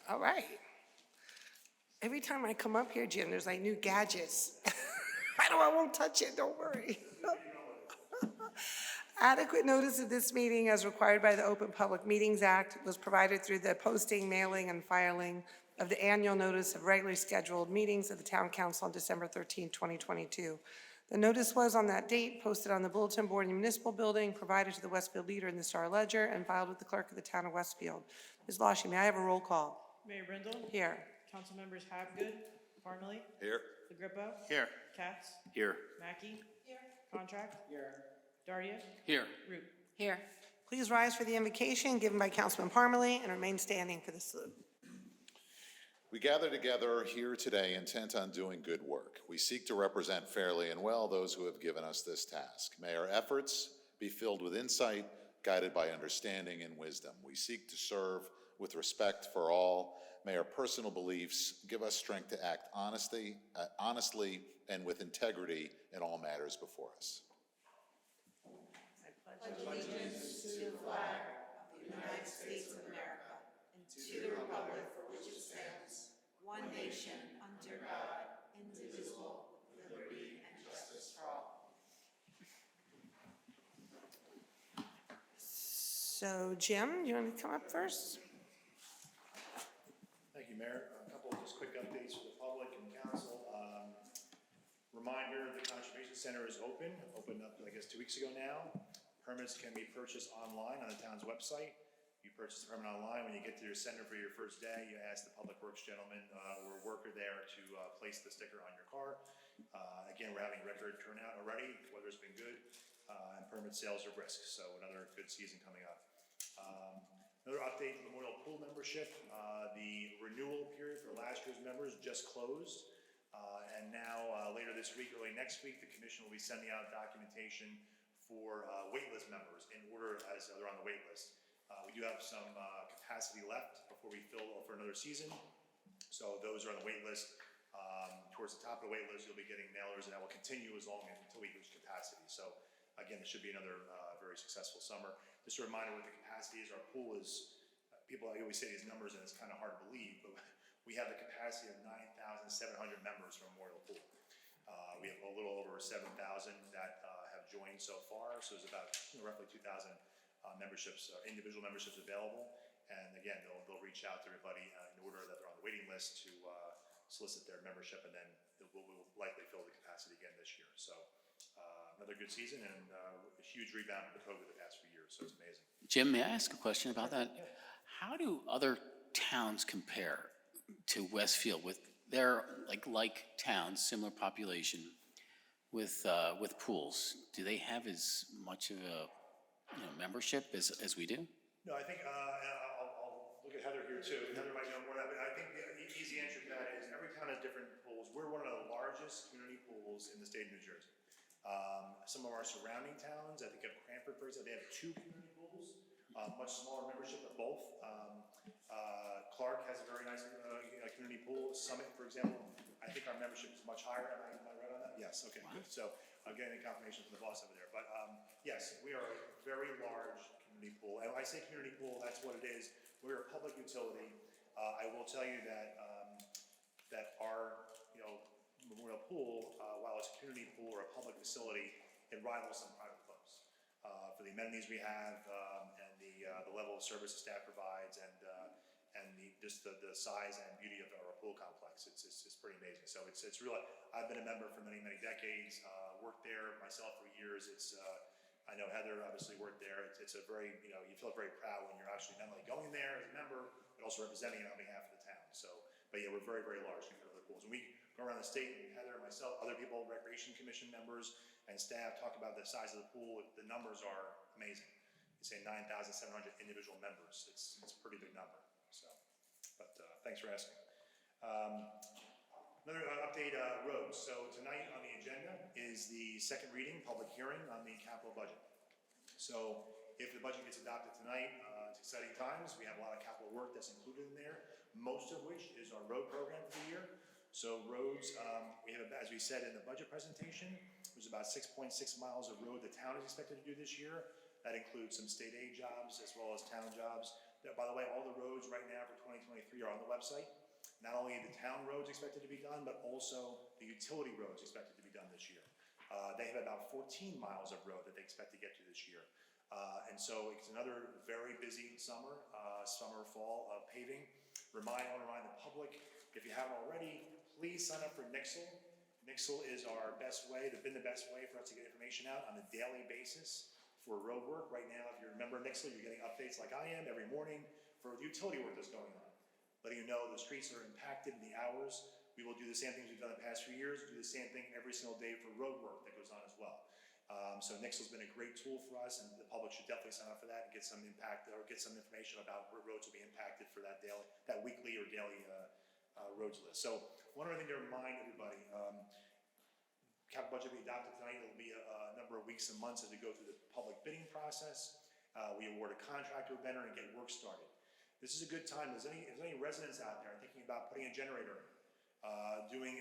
All right. Every time I come up here, Jim, there's like new gadgets. I won't touch it, don't worry. Adequate notice of this meeting as required by the Open Public Meetings Act was provided through the posting, mailing, and filing of the annual notice of regularly scheduled meetings of the Town Council on December 13, 2022. The notice was on that date posted on the bulletin board in the municipal building, provided to the Westfield Leader in the Star Ledger, and filed with the clerk of the town of Westfield. Ms. Lashy, may I have a roll call? Mayor Brindle? Here. Council members Hapgood, Parmalee, Here. LaGrippo, Here. Katz, Here. Mackey. Here. Contract. Here. Dardia. Here. Root. Here. Please rise for the invocation given by Councilman Parmalee and remain standing for the salute. We gather together here today intent on doing good work. We seek to represent fairly and well those who have given us this task. May our efforts be filled with insight, guided by understanding and wisdom. We seek to serve with respect for all. May our personal beliefs give us strength to act honestly and with integrity in all matters before us. I pledge allegiance to the flag of the United States of America and to the republic for which it stands, one nation, under God, indivisible, with liberty and justice for all. So, Jim, you want to come up first? Thank you, Mayor. A couple of just quick updates for the public and council. Reminder, the Conservation Center is opened up, I guess, 2 weeks ago now. Permits can be purchased online on the town's website. You purchase the permit online. When you get to your center for your first day, you ask the Public Works gentleman or worker there to place the sticker on your car. Again, we're having record turnout already. The weather's been good, and permit sales are brisk, so another good season coming up. Another update, Memorial Pool membership. The renewal period for last year's members just closed. And now, later this week, early next week, the commission will be sending out documentation for waitlist members in order as they're on the wait list. We do have some capacity left before we fill for another season. So those are on the wait list. Towards the top of the wait list, you'll be getting mailers, and that will continue until we reach capacity. So again, this should be another very successful summer. Just a reminder what the capacity is. Our pool is, people always say these numbers and it's kind of hard to believe, but we have the capacity of 9,700 members from Memorial Pool. We have a little over 7,000 that have joined so far, so there's about roughly 2,000 memberships, individual memberships available. And again, they'll reach out to everybody in order that they're on the waiting list to solicit their membership, and then we'll likely fill the capacity again this year. So another good season and a huge rebound from the COVID the past few years, so it's amazing. Jim, may I ask a question about that? How do other towns compare to Westfield with their like towns, similar population, with pools? Do they have as much of a membership as we do? No, I think I'll look at Heather here too. Heather might know more than that, but I think the easy answer to that is every town has different pools. We're one of the largest community pools in the state of New Jersey. Some of our surrounding towns, I think of Cranford, for example, they have 2 community pools, much smaller membership of both. Clark has a very nice community pool. Summit, for example, I think our membership is much higher. Am I right on that? Yes, okay, good. So I'm getting a confirmation from the boss over there. But yes, we are a very large community pool. And when I say community pool, that's what it is. We're a public utility. I will tell you that that our Memorial Pool, while it's a community pool or a public facility, it rivals some private clubs for the amenities we have and the level of service the staff provides and just the size and beauty of our pool complex. It's pretty amazing. So it's really. I've been a member for many decades. Worked there myself for years. I know Heather obviously worked there. It's a very you feel very proud when you're actually not only going there as a member but also representing it on behalf of the town. So, but yeah, we're very large compared to other pools. And we go around the state, and Heather, myself, other people, Recreation Commission members and staff talk about the size of the pool. The numbers are amazing. You say 9,700 individual members. It's a pretty big number. So, but thanks for asking. Another update, roads. So tonight on the agenda is the second reading, public hearing on the capital budget. So if the budget gets adopted tonight, it's exciting times. We have a lot of capital work that's included in there, most of which is our road program for the year. So roads, we have, as we said in the budget presentation, there's about 6.6 miles of road the town is expected to do this year. That includes some state aid jobs as well as town jobs. By the way, all the roads right now for 2023 are on the website. Not only the town roads expected to be done, but also the utility roads expected to be done this year. They have about 14 miles of road that they expect to get to this year. And so it's another very busy summer, fall of paving. I want to remind the public, if you haven't already, please sign up for Nixle. Nixle is our best way, been the best way for us to get information out on a daily basis for road work. Right now, if you're a member of Nixle, you're getting updates like I am every morning for the utility work that's going on. Letting you know the streets are impacted in the hours. We will do the same things we've done the past few years, do the same thing every single day for road work that goes on as well. So Nixle's been a great tool for us, and the public should definitely sign up for that and get some impact or get some information about where roads will be impacted for that weekly or daily roads list. So one other thing to remind everybody, capital budget will be adopted tonight. It'll be a number of weeks and months as we go through the public bidding process. We award a contractor vendor and get work started. This is a good time. If there's any residents out there thinking about putting a generator in,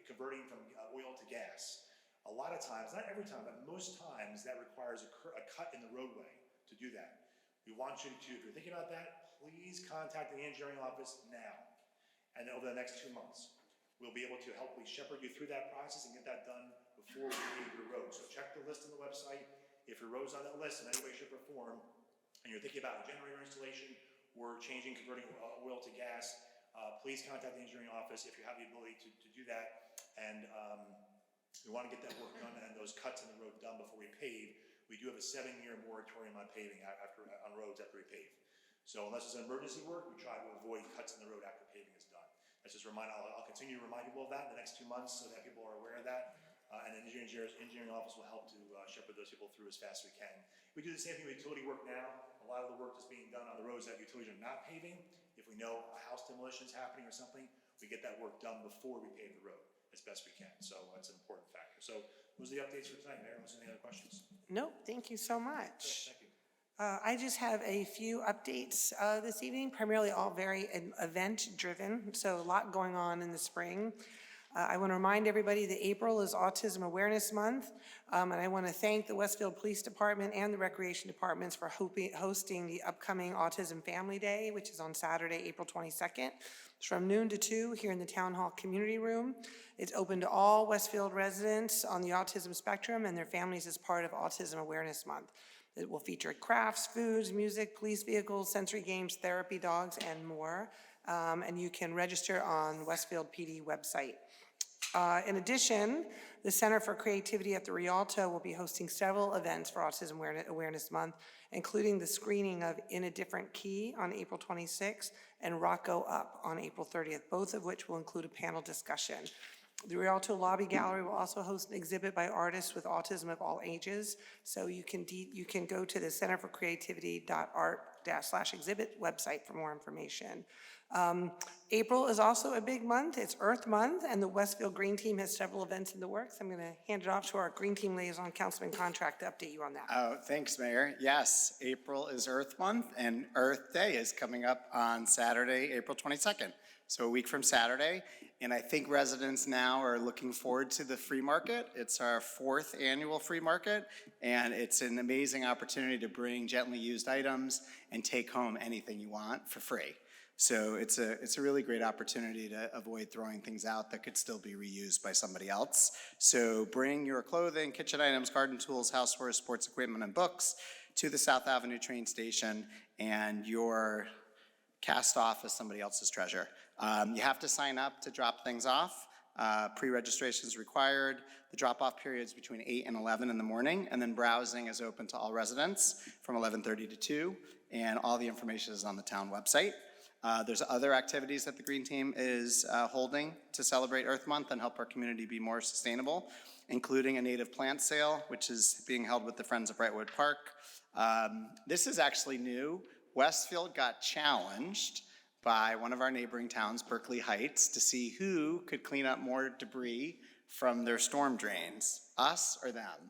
converting from oil to gas. A lot of times, not every time, but most times, that requires a cut in the roadway to do that. We want you to, if you're thinking about that, please contact the engineering office now and over the next 2 months. We'll be able to help shepherd you through that process and get that done before we pave your road. So check the list on the website. If your road's on that list in any way, shape, or form, and you're thinking about a generator installation or converting oil to gas, please contact the engineering office if you have the ability to do that. And we want to get that work done and those cuts in the road done before we pave. We do have a 7-year moratorium on paving on roads after we pave. So unless it's an emergency work, we try to avoid cuts in the road after paving is done. That's just a reminder. I'll continue to remind people of that in the next 2 months so that people are aware of that. And the engineering office will help to shepherd those people through as fast as we can. We do the same thing with utility work now. A lot of the work that's being done on the roads that utilities are not paving. If we know a house demolition is happening or something, we get that work done before we pave the road as best we can. So that's an important factor. So those are the updates for tonight. Mayor, was there any other questions? Nope, thank you so much. Thank you. I just have a few updates this evening, primarily all very event-driven, so a lot going on in the spring. I want to remind everybody that April is Autism Awareness Month, and I want to thank the Westfield Police Department and the Recreation Departments for hosting the upcoming Autism Family Day, which is on Saturday, April 22nd. It's from noon to 2 here in the Town Hall Community Room. It's open to all Westfield residents on the autism spectrum and their families as part of Autism Awareness Month. It will feature crafts, foods, music, police vehicles, sensory games, therapy dogs, and more. And you can register on Westfield PD website. In addition, the Center for Creativity at the Rialto will be hosting several events for Autism Awareness Month, including the screening of In a Different Key on April 26th and Rocco Up on April 30th, both of which will include a panel discussion. The Rialto Lobby Gallery will also host an exhibit by artists with autism of all ages. So you can go to the centerforcreativity.art/exhibit website for more information. April is also a big month. It's Earth Month, and the Westfield Green Team has several events in the works. I'm going to hand it off to our Green Team liaison, Councilman Contract, to update you on that. Oh, thanks, Mayor. Yes, April is Earth Month, and Earth Day is coming up on Saturday, April 22nd. So a week from Saturday, and I think residents now are looking forward to the free market. It's our 4th annual free market, and it's an amazing opportunity to bring gently used items and take home anything you want for free. So it's a really great opportunity to avoid throwing things out that could still be reused by somebody else. So bring your clothing, kitchen items, garden tools, housewares, sports equipment, and books to the South Avenue train station, and your cast off as somebody else's treasure. You have to sign up to drop things off. Pre-registration is required. The drop-off period is between 8 and 11 in the morning, and then browsing is open to all residents from 11:30 to 2, and all the information is on the town website. There's other activities that the Green Team is holding to celebrate Earth Month and help our community be more sustainable, including a native plant sale, which is being held with the Friends of Brightwood Park. This is actually new. Westfield got challenged by one of our neighboring towns, Berkeley Heights, to see who could clean up more debris from their storm drains, us or them.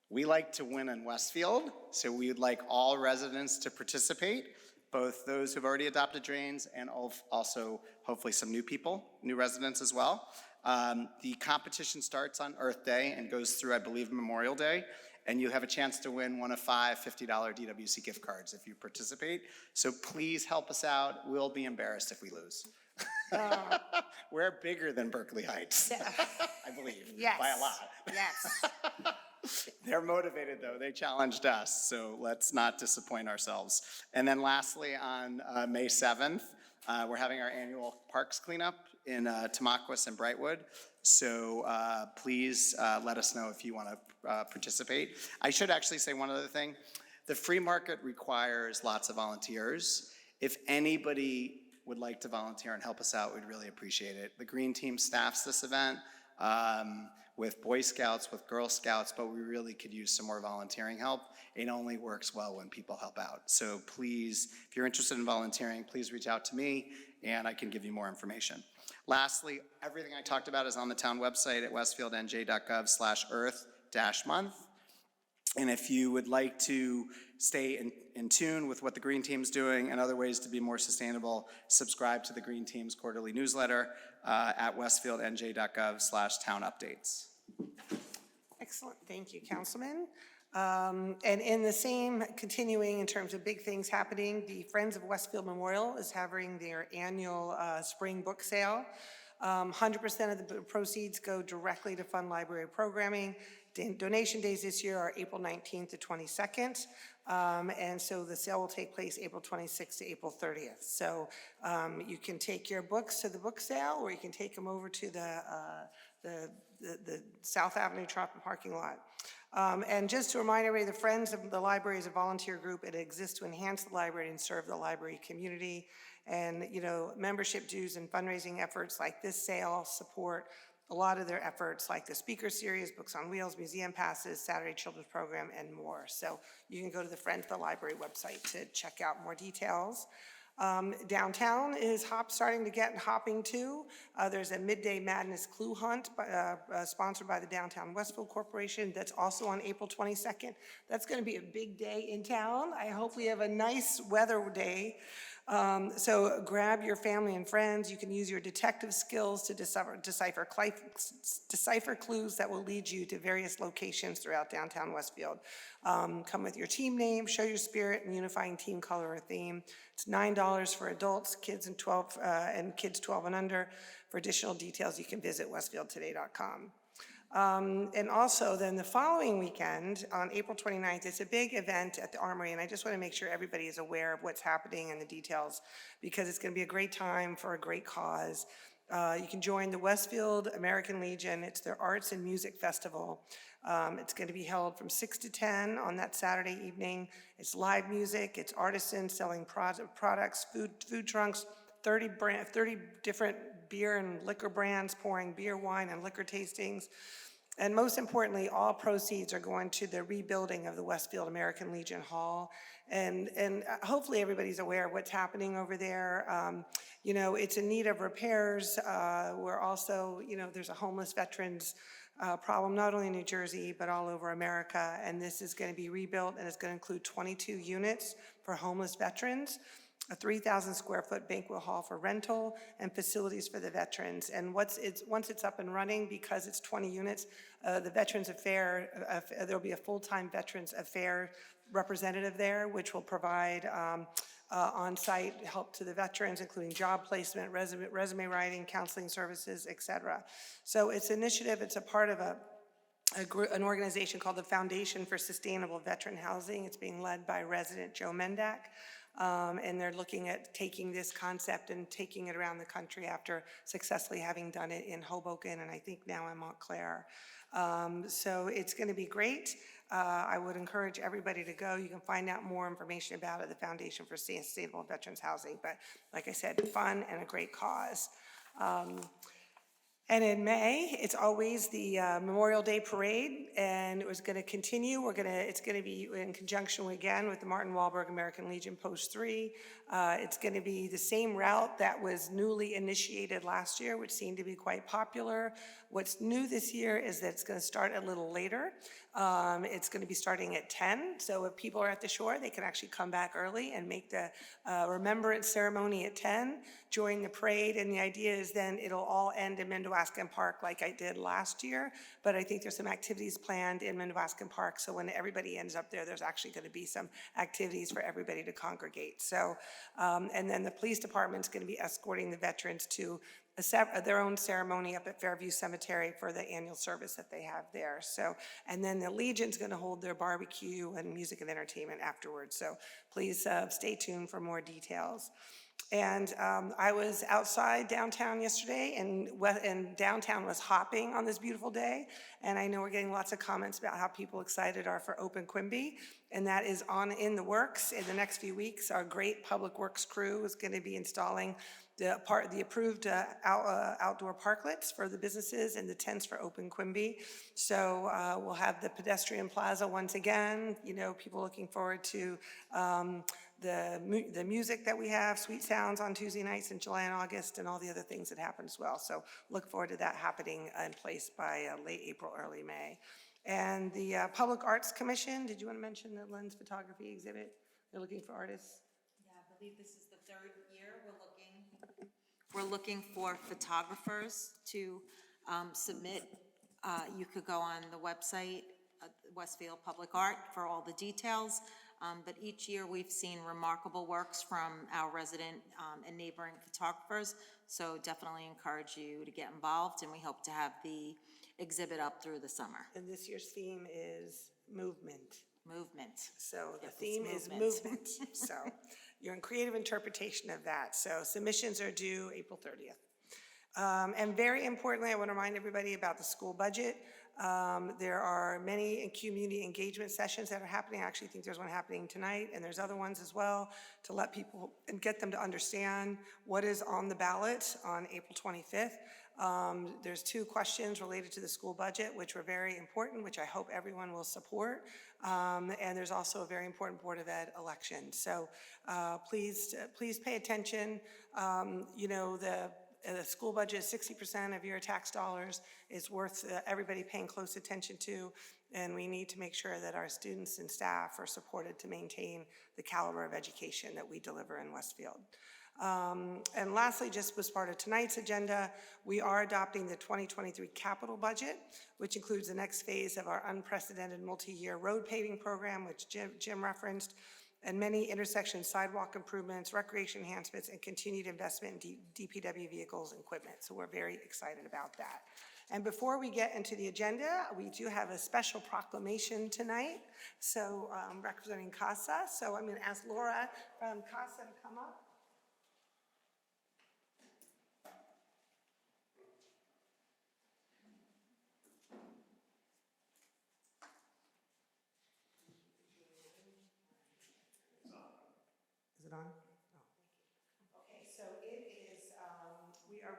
We like to win in Westfield, so we would like all residents to participate, both those who've already adopted drains and also hopefully some new people, new residents as well. The competition starts on Earth Day and goes through, I believe, Memorial Day. and you have a chance to win one of 5 $50 DWC gift cards if you participate. So please help us out. We'll be embarrassed if we lose. We're bigger than Berkeley Heights, I believe, by a lot. Yes. They're motivated, though. They challenged us, so let's not disappoint ourselves. And then lastly, on May 7th, we're having our annual parks cleanup in Tamaqua and Brightwood. So please let us know if you want to participate. I should actually say one other thing. The free market requires lots of volunteers. If anybody would like to volunteer and help us out, we'd really appreciate it. The Green Team staffs this event with Boy Scouts, with Girl Scouts, but we really could use some more volunteering help. It only works well when people help out. So please, if you're interested in volunteering, please reach out to me and I can give you more information. Lastly, everything I talked about is on the town website at westfieldnj.gov/earth-month. And if you would like to stay in tune with what the Green Team's doing and other ways to be more sustainable, subscribe to the Green Team's quarterly newsletter at westfieldnj.gov/town-updates. Excellent, thank you, Councilman. And in the same, continuing in terms of big things happening, the Friends of Westfield Memorial is having their annual spring book sale. 100% of the proceeds go directly to fund library programming. Donation days this year are April 19th to 22nd. And so the sale will take place April 26th to April 30th. So you can take your books to the book sale, or you can take them over to the South Avenue Tropic parking lot. And just to remind everybody, the Friends of the Library is a volunteer group. It exists to enhance the library and serve the library community. And, you know, membership dues and fundraising efforts like this sale support a lot of their efforts, like the speaker series, Books on Wheels, museum passes, Saturday Children's Program, and more. So you can go to the Friends of the Library website to check out more details. Downtown is starting to get hopping too. There's a Midday Madness Clue Hunt sponsored by the Downtown Westfield Corporation that's also on April 22nd. That's going to be a big day in town. I hope we have a nice weather day. So grab your family and friends. You can use your detective skills to decipher clues that will lead you to various locations throughout downtown Westfield. Come with your team name, show your spirit, and unifying team color or theme. It's $9 for adults, kids and kids 12 and under. For additional details, you can visit westfieldtoday.com. And also then the following weekend, on April 29th, it's a big event at the Armory, and I just want to make sure everybody is aware of what's happening and the details, because it's going to be a great time for a great cause. You can join the Westfield American Legion. It's their Arts and Music Festival. It's going to be held from 6 to 10 on that Saturday evening. It's live music, it's artisans selling products, food trunks, 30 different beer and liquor brands pouring beer, wine, and liquor tastings. And most importantly, all proceeds are going to the rebuilding of the Westfield American Legion Hall. And hopefully everybody's aware of what's happening over there. You know, it's in need of repairs. We're also, you know, there's a homeless veterans problem, not only in New Jersey, but all over America. And this is going to be rebuilt, and it's going to include 22 units for homeless veterans, a 3,000 square foot banquet hall for rental, and facilities for the veterans. And once it's up and running, because it's 20 units, the Veterans Affair, there'll be a full-time Veterans Affair representative there, which will provide on-site help to the veterans, including job placement, resume writing, counseling services, et cetera. So it's an initiative, it's a part of an organization called the Foundation for Sustainable Veteran Housing. It's being led by resident Joe Mendak. And they're looking at taking this concept and taking it around the country after successfully having done it in Hoboken and I think now in Montclair. So it's going to be great. I would encourage everybody to go. You can find out more information about it at the Foundation for Sustainable Veterans Housing. But like I said, fun and a great cause. And in May, it's always the Memorial Day Parade, and it was going to continue. It's going to be in conjunction again with the Martin Wahlberg American Legion Post 3. It's going to be the same route that was newly initiated last year, which seemed to be quite popular. What's new this year is that it's going to start a little later. It's going to be starting at 10, so if people are at the shore, they can actually come back early and make the remembrance ceremony at 10, join the parade, and the idea is then it'll all end in Mendo Minnewaska Park like I did last year, but I think there's some activities planned in Minnewaska Park, so when everybody ends up there, there's actually going to be some activities for everybody to congregate. So, and then the police department's going to be escorting the veterans to their own ceremony up at Fairview Cemetery for the annual service that they have there. So, and then the Legion's going to hold their barbecue and music and entertainment afterwards. So please stay tuned for more details. And I was outside downtown yesterday, and downtown was hopping on this beautiful day. And I know we're getting lots of comments about how people excited are for Open Quimby, and that is in the works. In the next few weeks, our great public works crew is going to be installing the approved outdoor parklets for the businesses and the tents for Open Quimby. So we'll have the pedestrian plaza once again. You know, people looking forward to the music that we have, Sweet Sounds on Tuesday nights in July and August, and all the other things that happen as well. So look forward to that happening in place by late April, early May. And the Public Arts Commission, did you want to mention the lens photography exhibit? They're looking for artists. Yeah, I believe this is the third year we're looking for photographers to submit. You could go on the website, Westfield Public Art, for all the details. But each year we've seen remarkable works from our resident and neighboring photographers. So definitely encourage you to get involved, and we hope to have the exhibit up through the summer. And this year's theme is movement. Movement. So the Yep, it's theme is movement. movement. So you're in creative interpretation of that. So submissions are due April 30th. And very importantly, I want to remind everybody about the school budget. There are many community engagement sessions that are happening. I actually think there's one happening tonight, and there's other ones as well, to let people and get them to understand what is on the ballot on April 25th. There's 2 questions related to the school budget, which were very important, which I hope everyone will support. And there's also a very important Board of Ed election. So please pay attention. You know, the school budget is 60% of your tax dollars. It's worth everybody paying close attention to, and we need to make sure that our students and staff are supported to maintain the caliber of education that we deliver in Westfield. And lastly, just as part of tonight's agenda, we are adopting the 2023 capital budget, which includes the next phase of our unprecedented multi-year road paving program, which Jim referenced, and many intersection sidewalk improvements, recreation enhancements, and continued investment in DPW vehicles and equipment. So we're very excited about that. And before we get into the agenda, we do have a special proclamation tonight. So representing CASA. So I'm going to ask Laura from CASA to come up. Is it on? Oh, thank you. Okay, so it is, we are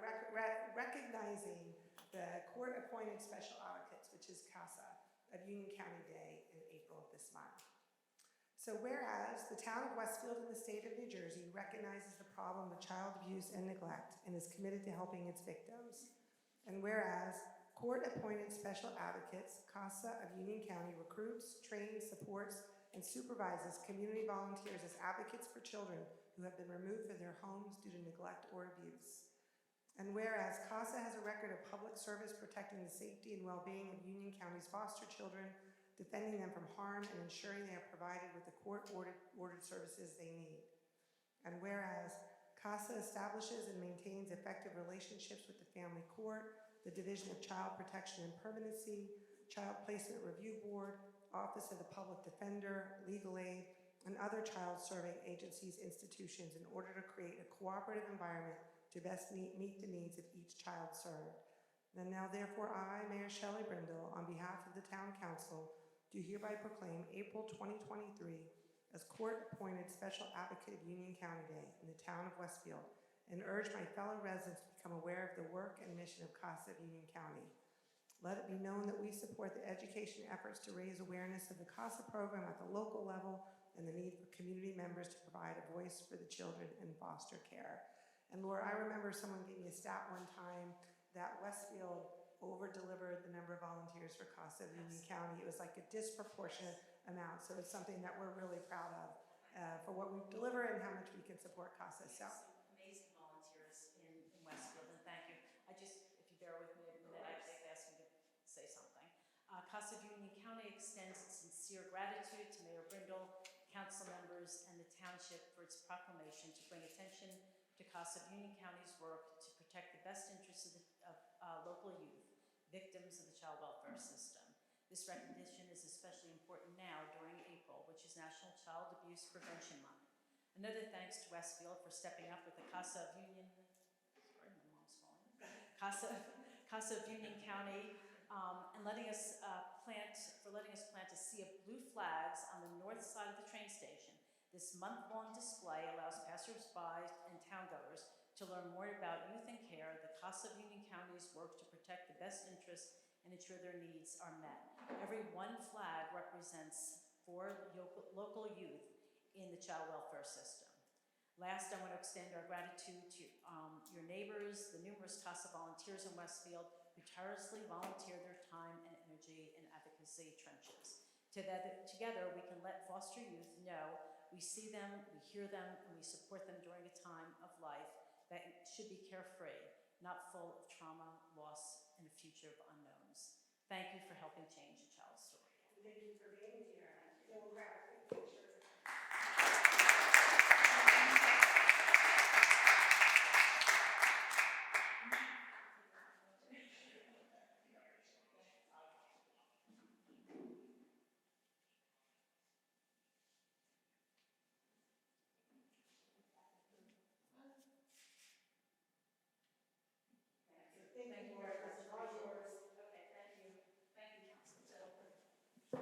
recognizing the court-appointed special advocates, which is CASA, of Union County Day in April of this month. So whereas the town of Westfield in the state of New Jersey recognizes the problem of child abuse and neglect and is committed to helping its victims. And whereas court-appointed special advocates, CASA of Union County, recruits, trains, supports, and supervises community volunteers as advocates for children who have been removed from their homes due to neglect or abuse. And whereas CASA has a record of public service protecting the safety and well-being of Union County's foster children, defending them from harm, and ensuring they are provided with the court-ordered services they need. And whereas CASA establishes and maintains effective relationships with the Family Court, the Division of Child Protection and Permanency, Child Placement Review Board, Office of the Public Defender, Legal Aid, and other child-serving agencies, institutions, in order to create a cooperative environment to best meet the needs of each child served. And now, therefore, I, Mayor Shelley Brindle, on behalf of the Town Council, do hereby proclaim April 2023 as Court-Appointed Special Advocate of Union County Day in the town of Westfield, and urge my fellow residents to become aware of the work and mission of CASA of Union County. Let it be known that we support the education efforts to raise awareness of the CASA program at the local level and the need for community members to provide a voice for the children in foster care. And Laura, I remember someone gave me a stat one time that Westfield over-delivered the number of volunteers for CASA of Union County. It was like a disproportionate amount, so it's something that we're really proud of for what we deliver and how much we can support CASA. So. Amazing volunteers in Westfield, and thank you. I just, if you bear with me, Casa of Union County extends its sincere gratitude to Mayor Brindle, council members, and the township for its proclamation to bring attention to Casa of Union County's work to protect the best interests of local youth, victims of the child welfare system. This recognition is especially important now during April, which is National Child Abuse Prevention Month. Another thanks to Westfield for stepping up with the Casa of Union, sorry, my mom's calling, Casa of Union County, and letting us plant a sea of blue flags on the north side of the train station. This month-long display allows passersby and towngoers to learn more about youth and care, the Casa of Union County's work to protect the best interests and ensure their needs are met. Every one flag represents 4 local youth in the child welfare system. Last, I want to extend our gratitude to your neighbors, the numerous CASA volunteers in Westfield who tirelessly volunteer their time and energy in advocacy trenches. Together, we can let foster youth know we see them, we hear them, and we support them during a time of life that should be carefree, not full of trauma, loss, and a future of unknowns. Thank you for helping change a child's story. Thank you for being here. We'll grab a quick picture. Thank you very much. It's all yours. Okay, thank you. Thank you, Council. Thank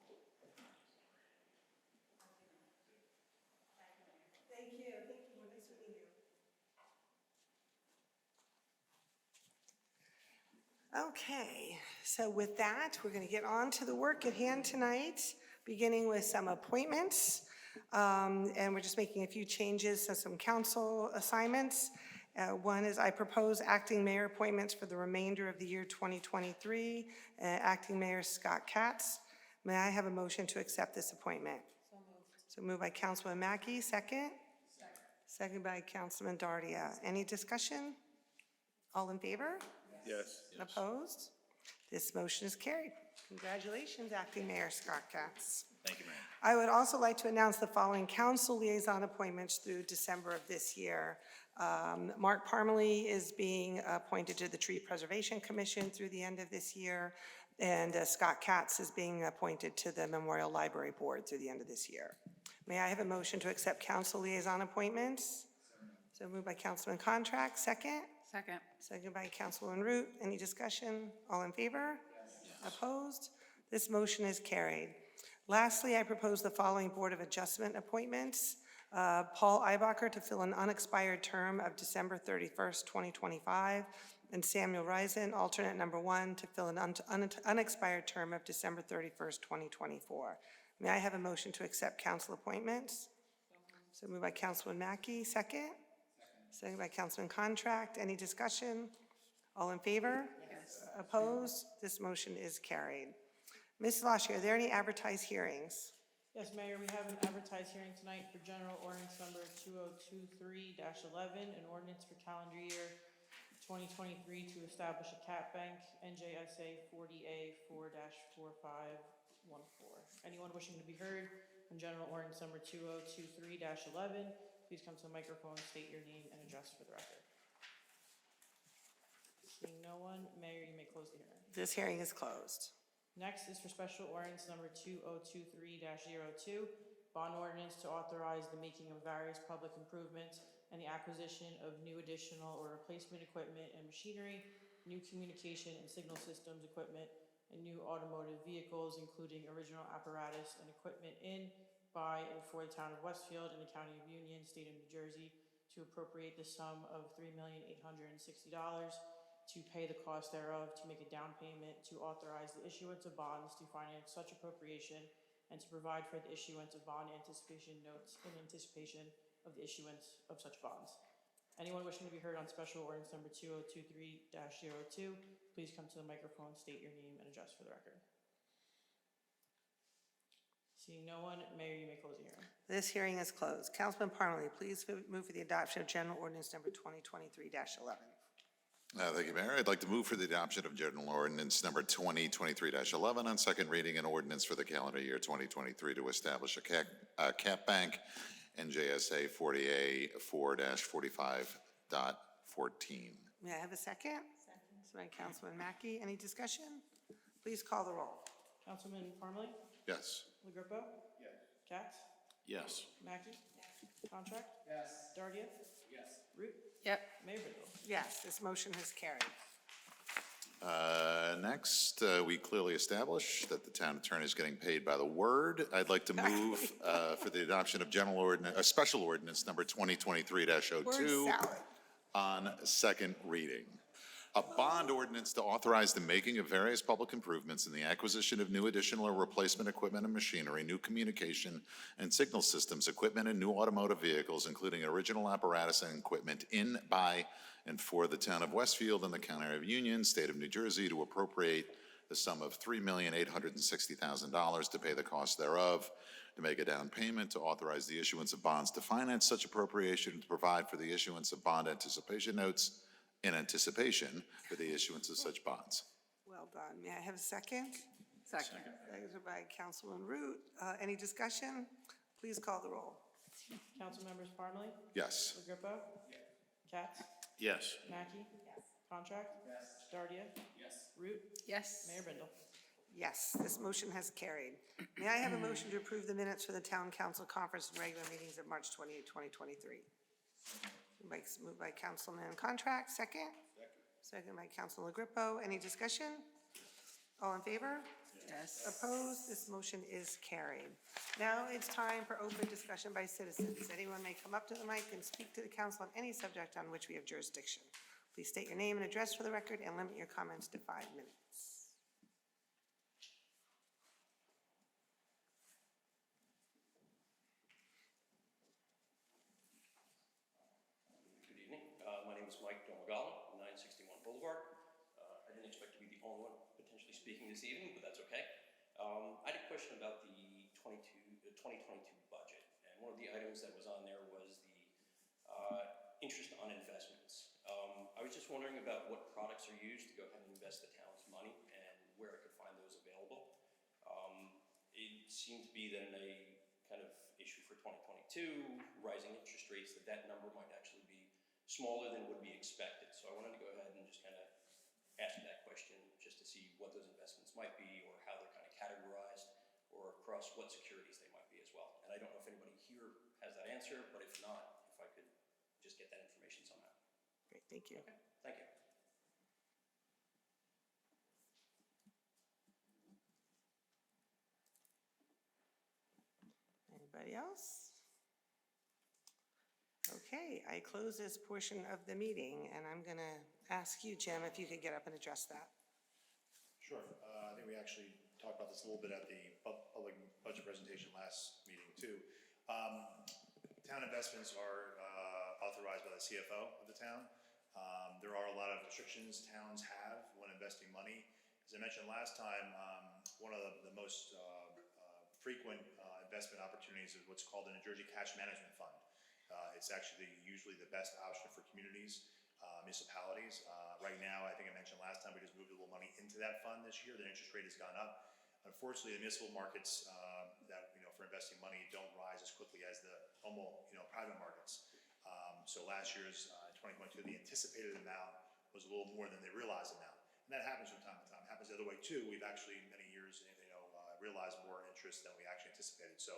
you. Thank you. Nice meeting you. Okay, so with that, we're going to get on to the work at hand tonight, beginning with some appointments. And we're just making a few changes to some council assignments. One is I propose acting mayor appointments for the remainder of the year 2023. Acting Mayor Scott Katz. May I have a motion to accept this appointment? So moved. So moved by Councilman Mackey, second? Second by Councilman Dardia. Any discussion? All in favor? Yes. Opposed? This motion is carried. Congratulations, Acting Mayor Scott Katz. Thank you, Mayor. I would also like to announce the following council liaison appointments through December of this year. Mark Parmalee is being appointed to the Tree Preservation Commission through the end of this year, and Scott Katz is being appointed to the Memorial Library Board through the end of this year. May I have a motion to accept council liaison appointments? So moved by Councilman Contract, second? Second. Second by Councilwoman Root. Any discussion? All in favor? Yes. Opposed? This motion is carried. Lastly, I propose the following Board of Adjustment appointments. Paul Eibacher to fill an unexpired term of December 31st, 2025, and Samuel Risen, alternate number 1, to fill an unexpired term of December 31st, 2024. May I have a motion to accept council appointments? So moved by Councilman Mackey, second? Second by Councilman Contract. Any discussion? All in favor? Yes. Opposed? This motion is carried. Ms. Lasher, are there any advertised hearings? Yes, Mayor, we have an advertised hearing tonight for General Ordinance Number 2023-11, an ordinance for calendar year 2023 to establish a cat bank, NJSA 40A 4-4514. Anyone wishing to be heard on General Ordinance Number 2023-11, please come to the microphone, state your name and address for the record. Seeing no one, Mayor, you may close the hearing. This hearing is closed. Next is for special ordinance number 2023-02, bond ordinance to authorize the making of various public improvements and the acquisition of new additional or replacement equipment and machinery, new communication and signal systems equipment, and new automotive vehicles, including original apparatus and equipment in, by, and for the town of Westfield and the county of Union, state of New Jersey, to appropriate the sum of $3,860 to pay the cost thereof, to make a down payment, to authorize the issuance of bonds to finance such appropriation, and to provide for the issuance of bond anticipation notes in anticipation of the issuance of such bonds. Anyone wishing to be heard on special ordinance number 2023-02, please come to the microphone, state your name and address for the record. Seeing no one, Mayor, you may close the hearing. This hearing is closed. Councilman Parmalee, please move for the adoption of General Ordinance Number 2023-11. Thank you, Mayor. I'd like to move for the adoption of General Ordinance Number 2023-11 on second reading, an ordinance for the calendar year 2023 to establish a cap bank, NJSA 40A4-45.14. May I have a second? Second. By Councilman Mackey. Any discussion? Please call the roll. Councilman Parmalee? Yes. LaGrepo? Yes. Katz? Yes. Mackey? Contract? Yes. Dardia? Yes. Root? Yep. Mayor Brindle? Yes, this motion has carried. Next, we clearly established that the town attorney is getting paid by the word. I'd like to move for the adoption of special ordinance number 2023-02 Word salad. on second reading. A bond ordinance to authorize the making of various public improvements and the acquisition of new additional or replacement equipment and machinery, new communication and signal systems, equipment, and new automotive vehicles, including original apparatus and equipment in, by, and for the town of Westfield and the county of Union, state of New Jersey, to appropriate the sum of $3,860,000 to pay the cost thereof, to make a down payment, to authorize the issuance of bonds to finance such appropriation, to provide for the issuance of bond anticipation notes in anticipation for the issuance of such bonds. Well done. May I have a second? Second. Seconded by Councilman Root. Any discussion? Please call the roll. Councilmembers Parmalee? Yes. LaGrepo? Yes. Katz? Yes. Mackey? Yes. Contract? Yes. Dardia? Yes. Root? Yes. Mayor Brindle? Yes, this motion has carried. May I have a motion to approve the minutes for the Town Council Conference and regular meetings of March 28, 2023? Moved by Councilman Contract, second? Second by Councilman LaGrepo. Any discussion? All in favor? Yes. Opposed? This motion is carried. Now it's time for open discussion by citizens. Anyone may come up to the mic and speak to the council on any subject on which we have jurisdiction. Please state your name and address for the record and limit your comments to 5 minutes. Good evening. My name is Mike Domagala, 961 Boulevard. I didn't expect to be the only one potentially speaking this evening, but that's okay. I had a question about the 2022 budget, and one of the items that was on there was the interest on investments. I was just wondering about what products are used to go ahead and invest the town's money and where I could find those available. It seemed to be that in a kind of issue for 2022, rising interest rates, that number might actually be smaller than would be expected. So I wanted to go ahead and just kind of ask that question just to see what those investments might be or how they're kind of categorized or across what securities they might be as well. And I don't know if anybody here has that answer, but if not, if I could just get that information somehow. Great, thank you. Okay, thank you. Anybody else? Okay, I close this portion of the meeting, and I'm going to ask you, Jim, if you could get up and address that. Sure. I think we actually talked about this a little bit at the public budget presentation last meeting too. Town investments are authorized by the CFO of the town. There are a lot of restrictions towns have when investing money. As I mentioned last time, one of the most frequent investment opportunities is what's called the New Jersey Cash Management Fund. It's actually usually the best option for communities, municipalities. Right now, I think I mentioned last time, we just moved a little money into that fund this year. The interest rate has gone up. Unfortunately, the municipal markets that, for investing money don't rise as quickly as the private markets. So last year's 2022, the anticipated amount was a little more than the realized amount. And that happens from time to time. It happens the other way too. We've actually, many years, realized more interest than we actually anticipated. So,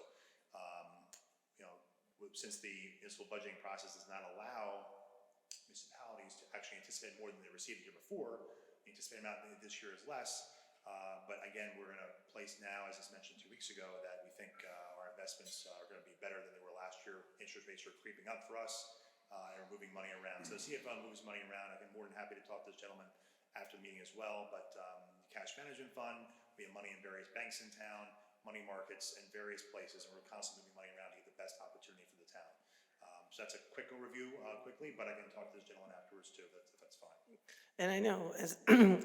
since the municipal budgeting process does not allow municipalities to actually anticipate more than they received the year before, the anticipated amount this year is less. But again, we're in a place now, as I mentioned 2 weeks ago, that we think our investments are going to be better than they were last year. Interest rates are creeping up for us, and we're moving money around. So the CFO moves money around. I've been more than happy to talk to this gentleman after the meeting as well. But the Cash Management Fund, we have money in various banks in town, money markets, and various places, and we're constantly moving money around to get the best opportunity for the town. So that's a quick overview quickly, but I can talk to this gentleman afterwards too, if that's fine. And I know,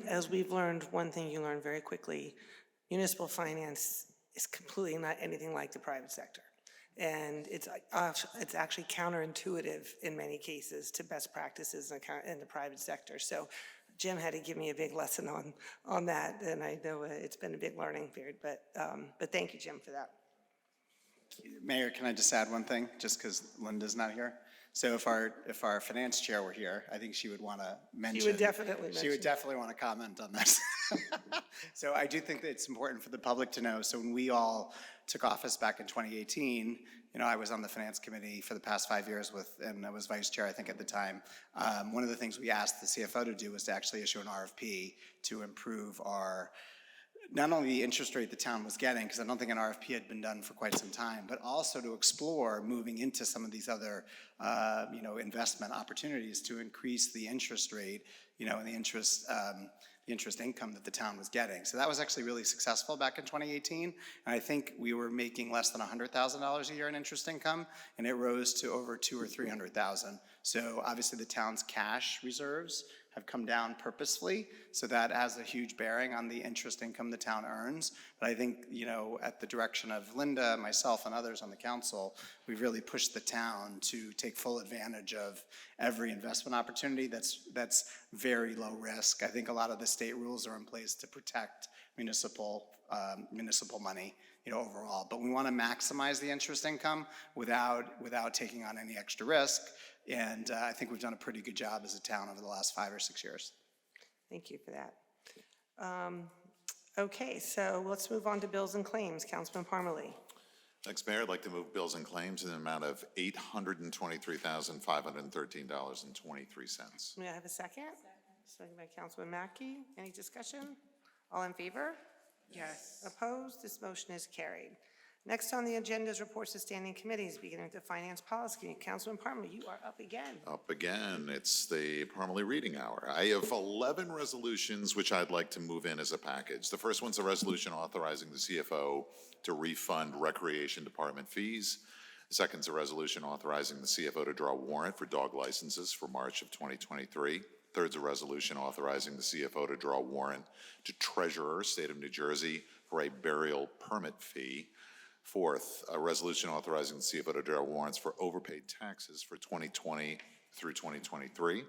as we've learned, one thing you learn very quickly, municipal finance is completely not anything like the private sector. And it's actually counterintuitive in many cases to best practices in the private sector. So Jim had to give me a big lesson on that, and I know it's been a big learning period, but thank you, Jim, for that. Mayor, can I just add one thing, just because Linda's not here? So if our finance chair were here, I think she would want to mention. She would definitely mention. She would definitely want to comment on this. So I do think that it's important for the public to know. So when we all took office back in 2018, I was on the finance committee for the past 5 years and I was vice chair, I think, at the time. One of the things we asked the CFO to do was to actually issue an RFP to improve not only the interest rate the town was getting, because I don't think an RFP had been done for quite some time, but also to explore moving into some of these other, investment opportunities to increase the interest rate, and the interest income that the town was getting. So that was actually really successful back in 2018. And I think we were making less than $100,000 a year in interest income, and it rose to over $200,000 or $300,000. So obviously the town's cash reserves have come down purposefully, so that has a huge bearing on the interest income the town earns. But I think, at the direction of Linda, myself, and others on the council, we've really pushed the town to take full advantage of every investment opportunity that's very low risk. I think a lot of the state rules are in place to protect municipal money, overall. But we want to maximize the interest income without taking on any extra risk. And I think we've done a pretty good job as a town over the last 5 or 6 years. Thank you for that. Okay, so let's move on to bills and claims. Councilman Parmalee. Thanks, Mayor. I'd like to move bills and claims in the amount of $823,513.23. May I have a second? Second by Councilman Mackey. Any discussion? All in favor? Yes. Opposed? This motion is carried. Next on the agenda is reports of standing committees, beginning with the Finance Policy Committee. Councilman Parmalee, you are up again. Up again. It's the Parmalee Reading Hour. I have 11 resolutions which I'd like to move in as a package. The first one's a resolution authorizing the CFO to refund Recreation Department fees. The second's a resolution authorizing the CFO to draw a warrant for dog licenses for March of 2023. Third's a resolution authorizing the CFO to draw a warrant to Treasurer, State of New Jersey, for a burial permit fee. Fourth, a resolution authorizing the CFO to draw warrants for overpaid taxes for 2020 through 2023.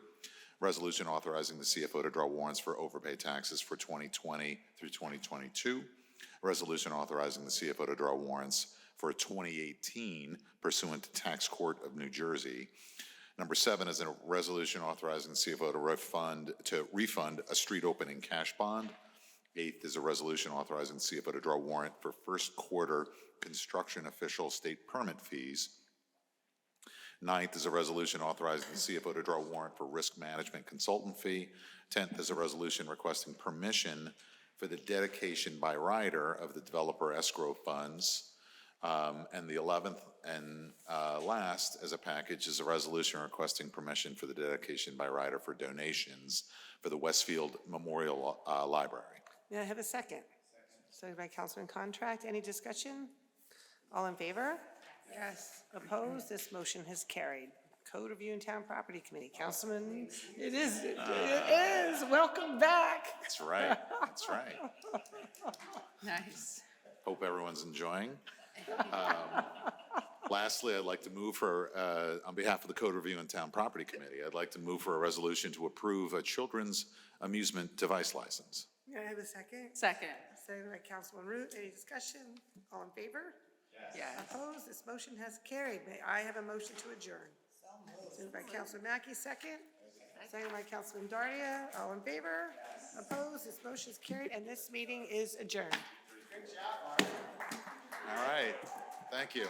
Resolution authorizing the CFO to draw warrants for overpaid taxes for 2020 through 2022. Resolution authorizing the CFO to draw warrants for 2018 pursuant to Tax Court of New Jersey. Number 7 is a resolution authorizing the CFO to refund a street opening cash bond. 8th is a resolution authorizing the CFO to draw warrant for first quarter construction official state permit fees. 9th is a resolution authorizing the CFO to draw warrant for risk management consultant fee. 10th is a resolution requesting permission for the dedication by rider of the developer escrow funds. And the 11th and last as a package is a resolution requesting permission for the dedication by rider for donations for the Westfield Memorial Library. May I have a second? Second by Councilman Contract. Any discussion? All in favor? Yes. Opposed? This motion has carried. Code Review and Town Property Committee. Councilman, it is. Welcome back. That's right. That's right. Nice. Hope everyone's enjoying. Lastly, I'd like to move on behalf of the Code Review and Town Property Committee, I'd like to move for a resolution to approve a children's amusement device license. May I have a second? Second. Second by Councilman Root. Any discussion? All in favor? Yes. Opposed? This motion has carried. May I have a motion to adjourn? Moved by Councilman Mackey, second. Second by Councilman Dardia. All in favor? Opposed? This motion is carried, and this meeting is adjourned. All right. Thank you.